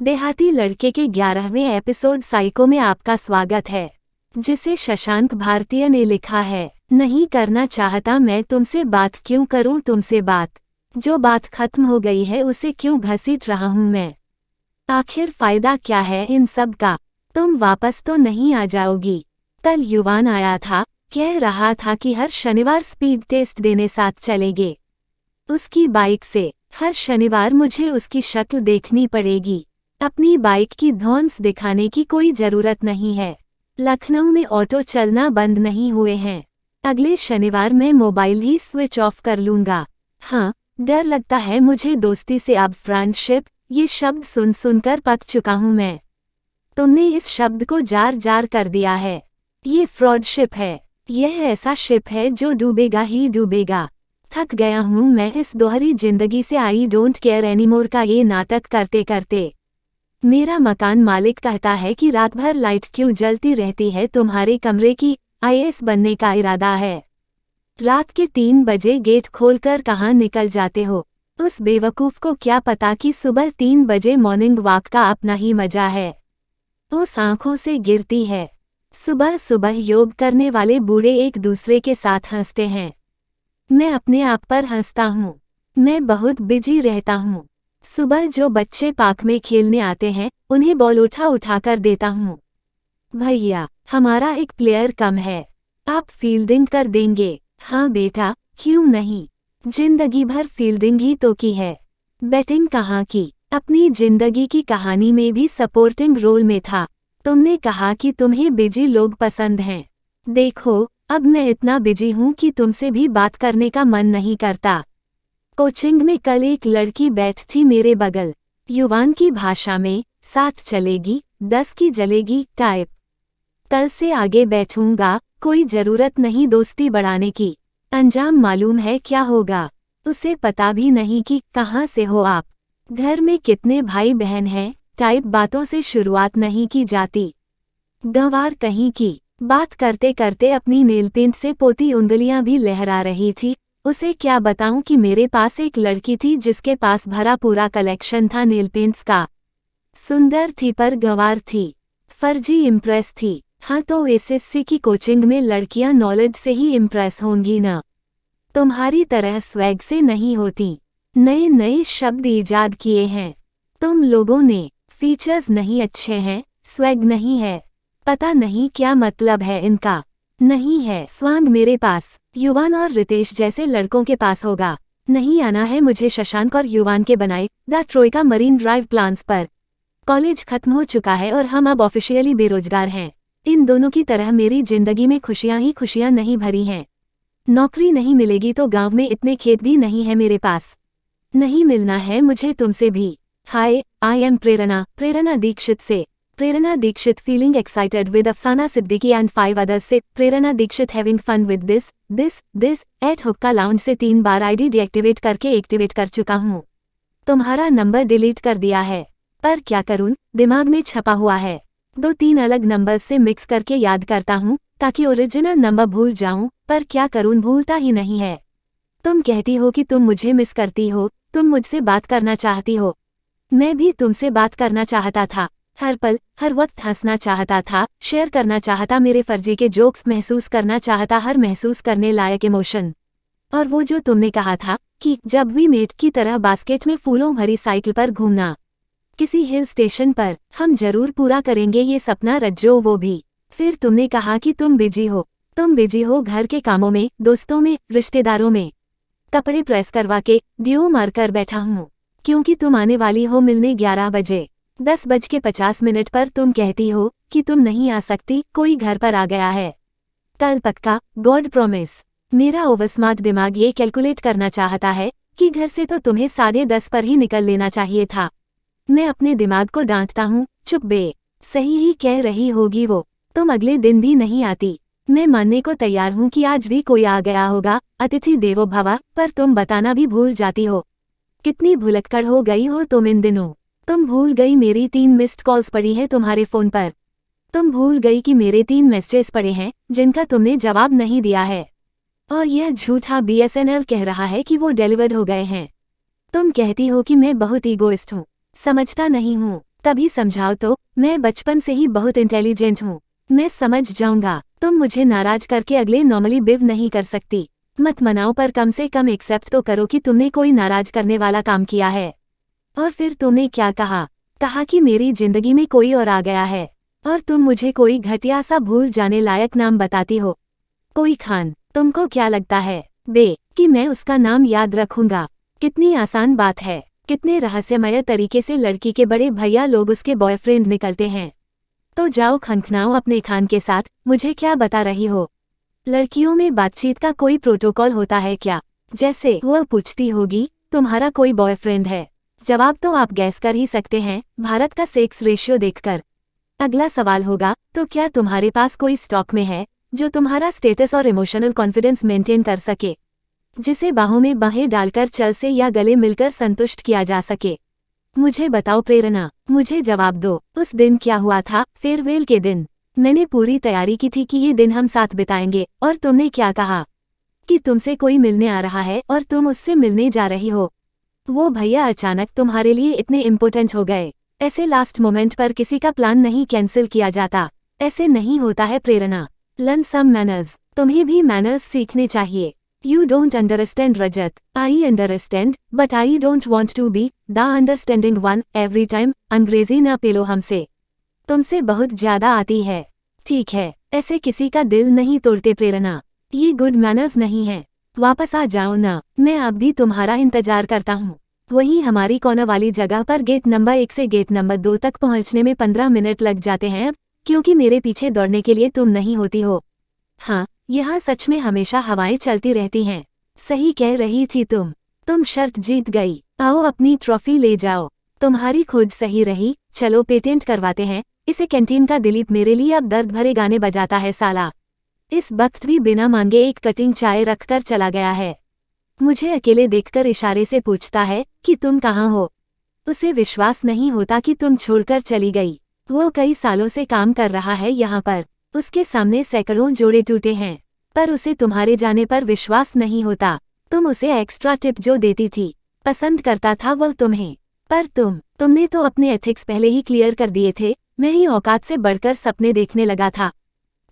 देहाती लड़के के 11वें एपिसोड साइको में आपका स्वागत है, जिसे शशांक भारतीय ने लिखा है। नहीं करना चाहता मैं तुमसे बात, क्यों करूं तुमसे बात, जो बात खत्म हो गई है उसे क्यों घसीट रहा हूं मैं। आखिर फायदा क्या है इन सब का, तुम वापस तो नहीं आ जाओगी। कल युवान आया था, कह रहा था कि हर शनिवार स्पीड टेस्ट देने साथ चलेंगे उसकी बाइक से। हर शनिवार मुझे उसकी शक्ल देखनी पड़ेगी। अपनी बाइक की धौंस दिखाने की कोई जरूरत नहीं है। लखनऊ में ऑटो चलना बंद नहीं हुए हैं। अगले शनिवार मैं मोबाइल ही स्विच ऑफ कर लूंगा। हाँ, डर लगता है मुझे दोस्ती से। अब फ्रेंडशिप, ये शब्द सुन सुनकर पक चुका हूँ मैं। तुमने इस शब्द को जार जार कर दिया है। ये फ्रॉडशिप है। यह ऐसा शिप है जो डूबेगा ही डूबेगा। थक गया हूँ मैं इस दोहरी जिंदगी से। आई डोंट केयर एनीमोर का ये नाटक करते करते। मेरा मकान मालिक कहता है कि रात भर लाइट क्यों जलती रहती है तुम्हारे कमरे की। आईएएस बनने का इरादा है। रात के 3 बजे गेट खोलकर कहाँ निकल जाते हो। उस बेवकूफ़ को क्या पता कि सुबह 3 बजे मॉर्निंग वॉक का अपना ही मजा है। उस आंखों से गिरती है। सुबह सुबह योग करने वाले बूढ़े एक दूसरे के साथ हंसते हैं। मैं अपने आप पर हंसता हूँ। मैं बहुत बिजी रहता हूँ। सुबह जो बच्चे पार्क में खेलने आते हैं उन्हें बॉल उठा उठा कर देता हूँ। भैया, हमारा एक प्लेयर कम है, आप फील्डिंग कर देंगे। हाँ बेटा, क्यों नहीं, जिंदगी भर फील्डिंग ही तो की है, बैटिंग कहाँ की। अपनी जिंदगी की कहानी में भी सपोर्टिंग रोल में था। तुमने कहा कि तुम्हें बिजी लोग पसंद हैं। देखो, अब मैं इतना बिजी हूँ कि तुमसे भी बात करने का मन नहीं करता। कोचिंग में कल एक लड़की बैठ थी मेरे बगल। युवान की भाषा में 7 चलेगी 10 की जलेगी टाइप। कल से आगे बैठूंगा, कोई जरूरत नहीं दोस्ती बढ़ाने की। अंजाम मालूम है क्या होगा। उसे पता भी नहीं कि कहाँ से हो आप, घर में कितने भाई बहन हैं टाइप बातों से शुरुआत नहीं की जाती। गंवार कहीं की। बात करते करते अपनी नेल पेंट से पोती उंगलियां भी लहरा रही थी। उसे क्या बताऊं कि मेरे पास एक लड़की थी जिसके पास भरा पूरा कलेक्शन था नेल पेंट्स का। सुंदर थी पर गंवार थी, फर्जी इम्प्रेस थी। हाँ, तो एसएससी की कोचिंग में लड़कियां नॉलेज से ही इम्प्रेस होंगी ना, तुम्हारी तरह स्वैग से नहीं होती। नए नए शब्द ईजाद किए हैं तुम लोगों ने। फीचर्स नहीं अच्छे हैं, स्वैग नहीं है। पता नहीं क्या मतलब है इनका। नहीं है स्वांग मेरे पास। युवान और रितेश जैसे लड़कों के पास होगा। नहीं आना है मुझे शशांक और युवान के बनाए the Troikaa marine drive plans पर। कॉलेज खत्म हो चुका है और हम अब ऑफिशियली बेरोजगार हैं। इन दोनों की तरह मेरी जिंदगी में खुशियां ही खुशियां नहीं भरी हैं। नौकरी नहीं मिलेगी तो गांव में इतने खेत भी नहीं है मेरे पास। नहीं मिलना है मुझे तुमसे भी। हाय, आई एम प्रेरणा दीक्षित से। Prerna Dikshit feeling excited with Afsana Siddiqui and 5 others से। Prerna Dikshit having fun with this at hookah lounge से 3 बार आईडी डीएक्टिवेट करके एक्टिवेट कर चुका हूँ। तुम्हारा नंबर डिलीट कर दिया है, पर क्या करूँ, दिमाग में छपा हुआ है। 2-3 अलग नंबर से मिक्स करके याद करता हूँ ताकि ओरिजिनल नंबर भूल जाऊँ, पर क्या करूँ भूलता ही नहीं है। तुम कहती हो कि तुम मुझे मिस करती हो, तुम मुझसे बात करना चाहती हो। मैं भी तुमसे बात करना चाहता था। हर पल हर वक्त हंसना चाहता था, शेयर करना चाहता मेरे फर्जी के जोक्स, महसूस करना चाहता हर महसूस करने लायक इमोशन। और वो जो तुमने कहा था कि जब वी मेट की तरह बास्केट में फूलों भरी साइकिल पर घूमना किसी हिल स्टेशन पर, हम जरूर पूरा करेंगे ये सपना रज्जो वो भी। फिर तुमने कहा कि तुम बिजी हो घर के कामों में, दोस्तों में, रिश्तेदारों में। कपड़े प्रेस करवा के ड्यू मारकर बैठा हूँ क्योंकि तुम आने वाली हो मिलने 11 बजे। 10:50 पर तुम कहती हो कि तुम नहीं आ सकती, कोई घर पर आ गया है। कल पक्का, गॉड प्रॉमिस। मेरा ओवरस्मार्ट दिमाग ये कैलकुलेट करना चाहता है कि घर से तो तुम्हें 10:30 पर ही निकल लेना चाहिए था। मैं अपने दिमाग को डांटता हूँ, चुप बे, सही ही कह रही होगी वो। तुम अगले दिन भी नहीं आती। मैं मानने को तैयार हूँ कि आज भी कोई आ गया होगा, अतिथि देवो भव, पर तुम बताना भी भूल जाती हो। कितनी भुलक्कड़ हो गई हो तुम इन दिनों। तुम भूल गई मेरी 3 मिस्ड कॉल्स पड़ी हैं तुम्हारे फ़ोन पर। तुम भूल गई कि मेरे 3 मैसेजेस पड़े हैं जिनका तुमने जवाब नहीं दिया है। और यह झूठा बीएसएनएल कह रहा है कि वो डिलीवर्ड हो गए हैं। तुम कहती हो कि मैं बहुत ईगोइस्ट हूँ, समझता नहीं हूँ। कभी समझाओ तो, मैं बचपन से ही बहुत इंटेलिजेंट हूँ। मैं समझ जाऊंगा। तुम मुझे नाराज करके अगले नॉर्मली बिव नहीं कर सकती। मत मनाओ पर कम से कम एक्सेप्ट तो करो कि तुमने कोई नाराज करने वाला काम किया है। और फिर तुमने क्या कहा? कहा कि मेरी जिंदगी में कोई और आ गया है और तुम मुझे कोई घटिया सा भूल जाने लायक नाम बताती हो। कोई खान। तुमको क्या लगता है कि मैं उसका नाम याद रखूंगा? कितनी आसान बात है। कितने रहस्यमय तरीके से लड़की के बड़े भैया लोग उसके बॉयफ्रेंड निकलते हैं। तो जाओ खनखनाओ अपने खान के साथ, मुझे क्या बता रही हो? लड़कियों में बातचीत का कोई प्रोटोकॉल होता है क्या? जैसे वह पूछती होगी, तुम्हारा कोई बॉयफ्रेंड है? जवाब तो आप गैस कर ही सकते हैं, भारत का सेक्स रेशियो देखकर। अगला सवाल होगा, तो क्या तुम्हारे पास कोई स्टॉक में है जो तुम्हारा स्टेटस और इमोशनल कॉन्फिडेंस मेंटेन कर सके, जिसे बाहों में बाहें डालकर चल से या गले मिलकर संतुष्ट किया जा सके? मुझे बताओ प्रेरणा, मुझे जवाब दो। उस दिन क्या हुआ था? फेयरवेल के दिन मैंने पूरी तैयारी की थी कि ये दिन हम साथ बिताएंगे, और तुमने क्या कहा? कि तुमसे कोई मिलने आ रहा है और तुम उससे मिलने जा रही हो। वो भैया अचानक तुम्हारे लिए इतने इम्पोर्टेंट हो गए। ऐसे लास्ट मोमेंट पर किसी का प्लान नहीं कैंसिल किया जाता। ऐसे नहीं होता है प्रेरणा। Learn some manners. तुम्हें भी मैनर्स सीखने चाहिए। You don't understand Rajat, I understand, but I don't want to be the understanding one every time। अंग्रेजी ना पेलो हमसे, तुमसे बहुत ज्यादा आती है। ठीक है, ऐसे किसी का दिल नहीं तोड़ते प्रेरणा। ये गुड मैनर्स नहीं है। वापस आ जाओ ना, मैं अब भी तुम्हारा इंतजार करता हूँ। वहीं हमारी कॉर्नर वाली जगह पर गेट नंबर 1 से गेट नंबर 2 तक पहुँचने में 15 मिनट लग जाते हैं अब, क्योंकि मेरे पीछे दौड़ने के लिए तुम नहीं होती हो। हाँ, यहाँ सच में हमेशा हवाएं चलती रहती हैं। सही कह रही थी तुम शर्त जीत गई। आओ अपनी ट्रॉफी ले जाओ। तुम्हारी खोज सही रही। चलो पेटेंट करवाते हैं इसे। कैंटीन का दिलीप मेरे लिए अब दर्द भरे गाने बजाता है साला। इस वक्त भी बिना मांगे एक कटिंग चाय रखकर चला गया है। मुझे अकेले देखकर इशारे से पूछता है कि तुम कहाँ हो। उसे विश्वास नहीं होता कि तुम छोड़कर चली गई। वो कई सालों से काम कर रहा है यहाँ पर। उसके सामने सैकड़ों जोड़े टूटे हैं, पर उसे तुम्हारे जाने पर विश्वास नहीं होता। तुम उसे एक्स्ट्रा टिप जो देती थी, पसंद करता था वो तुम्हें। पर तुमने तो अपने एथिक्स पहले ही क्लियर कर दिए थे। मैं ही औकात से बढ़कर सपने देखने लगा था।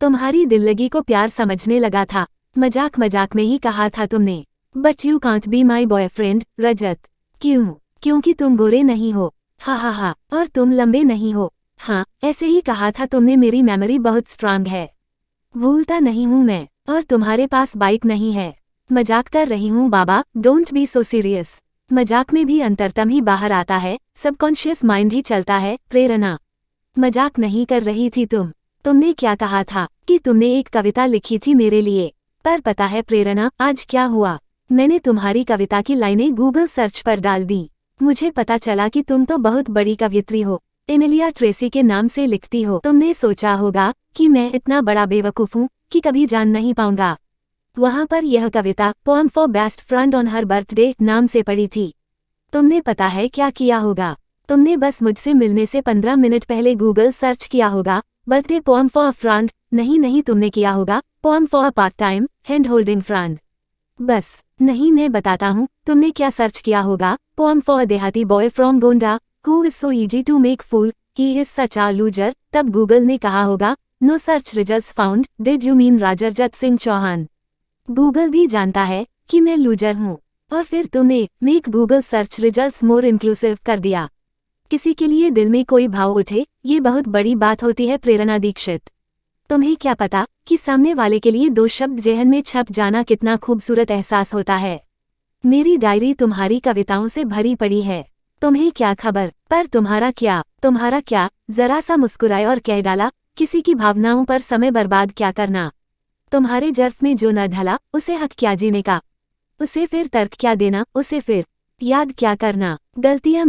तुम्हारी दिल्लगी को प्यार समझने लगा था। मजाक मजाक में ही कहा था तुमने, but you can't be my boyfriend Rajat. क्यों? क्योंकि तुम गोरे नहीं हो। हा हा हा। और तुम लंबे नहीं हो। हाँ, ऐसे ही कहा था तुमने। मेरी मेमोरी बहुत स्ट्रांग है, भूलता नहीं हूँ मैं। और तुम्हारे पास बाइक नहीं है। मजाक कर रही हूँ बाबा, डोंट बी सो सीरियस। मजाक में भी अंतरतम ही बाहर आता है, सबकॉन्शियस माइंड ही चलता है प्रेरणा। मजाक नहीं कर रही थी तुमने क्या कहा था कि तुमने एक कविता लिखी थी मेरे लिए। पर पता है प्रेरणा आज क्या हुआ? मैंने तुम्हारी कविता की लाइनें गूगल सर्च पर डाल दी। मुझे पता चला कि तुम तो बहुत बड़ी कवियत्री हो। एमिलिया ट्रेसी के नाम से लिखती हो। तुमने सोचा होगा कि मैं इतना बड़ा बेवकूफ़ हूँ कि कभी जान नहीं पाऊंगा। वहाँ पर यह कविता poem for best friend on her birthday नाम से पड़ी थी। तुमने पता है क्या किया होगा? तुमने बस मुझसे मिलने से 15 मिनट पहले गूगल सर्च किया होगा birthday poem for a friend. नहीं, तुमने किया होगा poem for a part time hand holding friend. बस नहीं, मैं बताता हूँ तुमने क्या सर्च किया होगा। पोएम फॉर अ देहाती boy from Gonda who is so easy to make fool, he is such a loser. तब गूगल ने कहा होगा no search results found, did you mean Rajrajat Singh Chauhan. Google भी जानता है कि मैं लूजर हूँ। और फिर तुमने make Google search results more inclusive कर दिया। किसी के लिए दिल में कोई भाव उठे, ये बहुत बड़ी बात होती है प्रेरणा दीक्षित। तुम्हें क्या पता कि सामने वाले के लिए 2 शब्द जेहन में छप जाना कितना खूबसूरत एहसास होता है। मेरी डायरी तुम्हारी कविताओं से भरी पड़ी है। तुम्हें क्या खबर? पर तुम्हारा क्या? जरा सा मुस्कुराए और कह डाला, किसी की भावनाओं पर समय बर्बाद क्या करना। तुम्हारे जर्फ में जो न ढला उसे हक क्या जीने का। उसे फिर तर्क क्या देना, उसे फिर याद क्या करना। गलतियां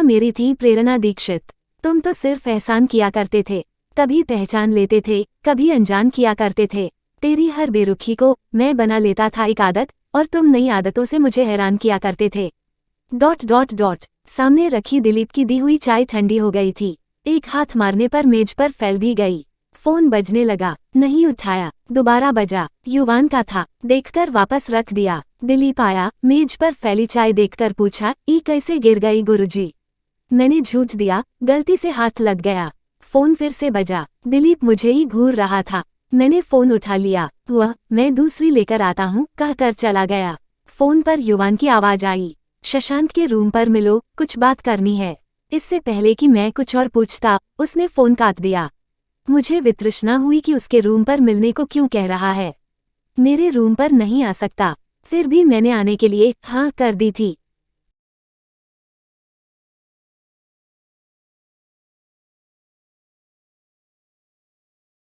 मेरी थी प्रेरणा दीक्षित। तुम तो सिर्फ एहसान किया करते थे, कभी पहचान लेते थे, कभी अनजान किया करते थे। तेरी हर बेरुखी को मैं बना लेता था एक आदत, और तुम नई आदतों से मुझे हैरान किया करते थे। ... सामने रखी दिलीप की दी हुई चाय ठंडी हो गई थी। एक हाथ मारने पर मेज पर फैल भी गई। फोन बजने लगा, नहीं उठाया। दोबारा बजा, युवान का था। देखकर वापस रख दिया। दिलीप आया, मेज पर फैली चाय देखकर पूछा, ई कैसे गिर गई गुरुजी? मैंने झूठ दिया, गलती से हाथ लग गया। फोन फिर से बजा। दिलीप मुझे ही घूर रहा था। मैंने फोन उठा लिया। वह मैं दूसरी लेकर आता हूँ कहकर चला गया। फोन पर युवान की आवाज आई, शशांक के रूम पर मिलो, कुछ बात करनी है। इससे पहले कि मैं कुछ और पूछता, उसने फोन काट दिया। मुझे वितृष्णा हुई कि उसके रूम पर मिलने को क्यों कह रहा है। मेरे रूम पर नहीं आ सकता, फिर भी मैंने आने के लिए हाँ कर दी थी।